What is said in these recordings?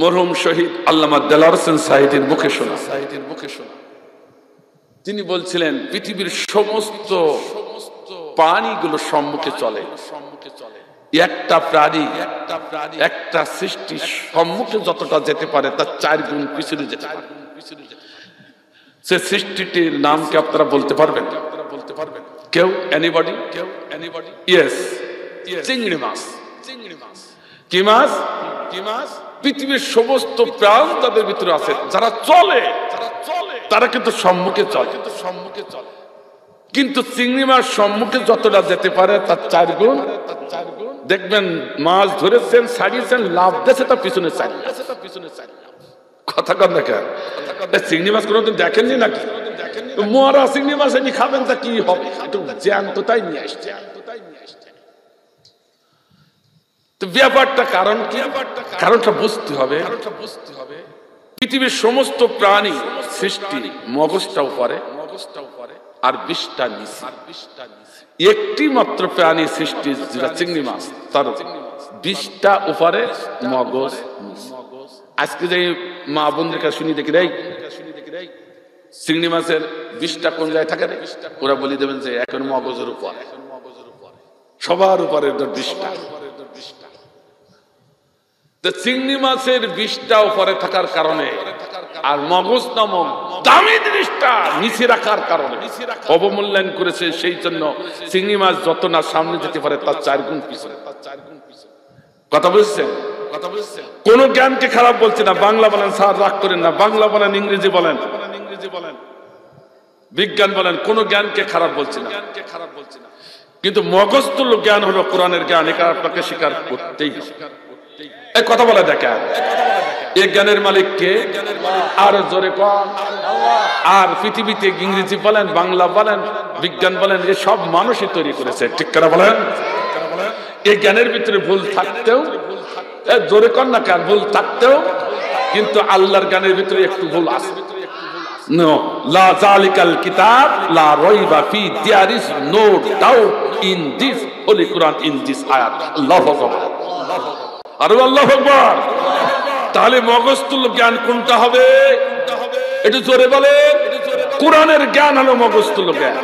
মরহুম শহীদ আল্লামা দেলাওয়ার হোসেন সাঈদীর মুখে শোনা। তিনি বলছিলেন পৃথিবীর সমস্ত প্রাণীগুলো সম্মুখে চলে, একটা প্রাণী একটা সৃষ্টি সম্মুখে যতটা যেতে পারে তার 4 গুণ পিছনে যেতে পারে। সে সৃষ্টিটির নাম কি আপনারা বলতে পারবেন? কেউ? এনিবডি? ইয়েস, চিংড়ি মাছ। কি মাছ? পৃথিবীর সমস্ত প্রাণ তাদের ভিতরে আছে, যারা চলে তারা কিন্তু সম্মুখে চলে, কিন্তু চিংড়ি মাছ সম্মুখে যতটা যেতে পারে তার 4 গুণ। দেখবেন মাছ ধরেছেন, ছাড়িয়েছেন, লাভ দিয়েছে, তার পিছনে চাই। কথা কন দেখেন, চিংড়ি মাছ কোনোদিন দেখেননি নাকি? মরা চিংড়ি মাছ এনে খাবেন তা কি হবে? একটু জ্যান্ততাই নিয়ে আসছে। তো ব্যাপারটা কারণ কি? কারণটা বুঝতে হবে। পৃথিবীর সমস্ত প্রাণী সৃষ্টি মগজটা উপরে আর 20টা নিচে। একটি মাত্র প্রাণী সৃষ্টি যেটা চিংড়ি মাছ, তার 20টা উপরে মগজ। আজকে যে মা বোনদের কাছে শুনি দেখি, চিংড়ি মাছের 20টা কোন জায়গায় থাকে? ওরা বলি দেবেন যে এখন মগজের উপরে, সবার উপরে 20টা। চিংড়ি মাছের 20টা উপরে থাকার কারণে আর মগজ নামক দামি জিনিসটা নিচে রাখার কারণে অবমূল্যায়ন করেছে। সেই জন্য চিংড়ি মাছ যত না সামনে যেতে পারে তার 4 গুণ পিছনে। কথা বুঝছেন? কোন জ্ঞানকে খারাপ বলছে না। বাংলা বলেন, স্যার রাগ করেন না, বাংলা বলেন, ইংরেজি বলেন, বিজ্ঞান বলেন, কোন জ্ঞানকে খারাপ বলছে না। কিন্তু মগজতুল্য জ্ঞান হলো কোরআনের জ্ঞান, এটা আপনাকে স্বীকার করতেই হবে। এই কথা বলে দেখেন, এই জ্ঞানের মালিক কে? আর জোরে কন। আর পৃথিবীতে ইংরেজি বলেন, বাংলা বলেন, বিজ্ঞান বলেন, এ সব মানুষই তৈরি করেছে। ঠিক করে বলেন। এই জ্ঞানের ভিতরে ভুল থাকতেও, জোরে কন না কেন, ভুল থাকতেও কিন্তু আল্লাহর জ্ঞানের ভিতরে একটু ভুল আছে। No, la zalikal kitab la raiba fi, there is no doubt in this holy Quran, in this ayat. Allahu Akbar, আর আল্লাহু আকবার। তাহলে মগজতুল্য জ্ঞান কোনটা হবে? একটু জোরে বলেন। কোরআনের জ্ঞান হলো মগজতুল্য জ্ঞান।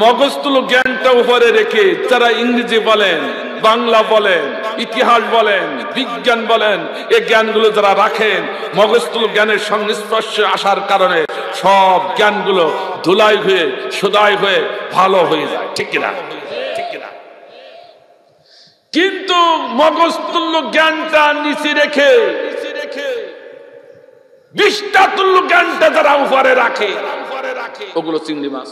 মগজতুল্য জ্ঞানটা উপরে রেখে যারা ইংরেজি বলেন, বাংলা বলেন, ইতিহাস বলেন, বিজ্ঞান বলেন, এই জ্ঞানগুলো যারা রাখেন, মগজতুল্য জ্ঞানের সংস্পর্শে আসার কারণে সব জ্ঞানগুলো ধুলাই হয়ে, সুদাই হয়ে ভালো হয়ে যায়। ঠিক কিনা? কিন্তু মগজতুল্য জ্ঞানটা নিচে রেখে 20টা তুল্য জ্ঞানটা যারা উপরে রাখে, ওগুলো চিংড়ি মাছ।